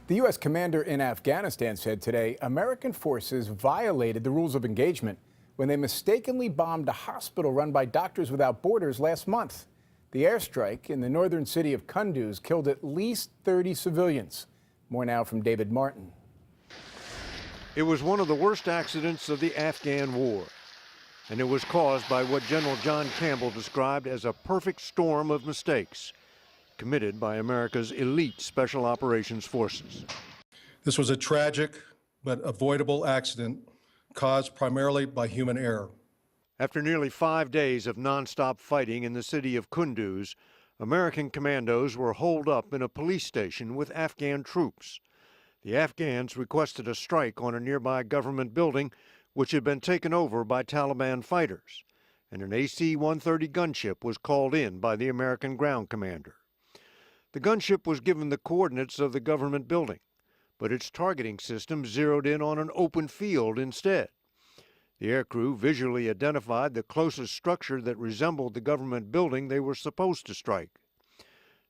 The U.S. commander in Afghanistan said today American forces violated the rules of engagement when they mistakenly bombed a hospital run by Doctors Without Borders last month. The airstrike in the northern city of Kunduz killed at least 30 civilians. More now from David Martin. It was one of the worst accidents of the Afghan war, and it was caused by what General John Campbell described as a perfect storm of mistakes committed by America's elite special operations forces. This was a tragic but avoidable accident caused primarily by human error. After nearly 5 days of nonstop fighting in the city of Kunduz, American commandos were holed up in a police station with Afghan troops. The Afghans requested a strike on a nearby government building which had been taken over by Taliban fighters, and an AC-130 gunship was called in by the American ground commander. The gunship was given the coordinates of the government building, but its targeting system zeroed in on an open field instead. The aircrew visually identified the closest structure that resembled the government building they were supposed to strike.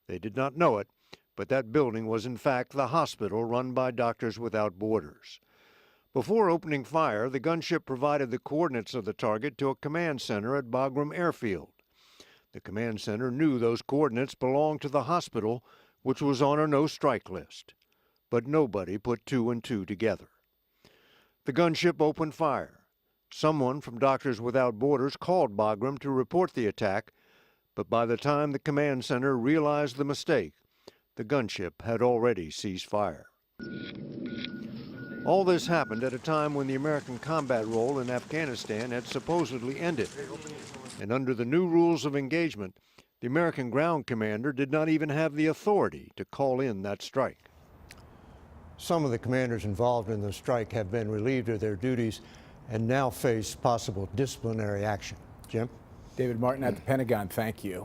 They did not know it, but that building was in fact the hospital run by Doctors Without Borders. Before opening fire, the gunship provided the coordinates of the target to a command center at Bagram Airfield. The command center knew those coordinates belonged to the hospital, which was on a no-strike list. But nobody put two and two together. The gunship opened fire. Someone from Doctors Without Borders called Bagram to report the attack, but by the time the command center realized the mistake, the gunship had already ceased fire. All this happened at a time when the American combat role in Afghanistan had supposedly ended. And under the new rules of engagement, the American ground commander did not even have the authority to call in that strike. Some of the commanders involved in the strike have been relieved of their duties and now face possible disciplinary action. Jim? David Martin at the Pentagon, thank you.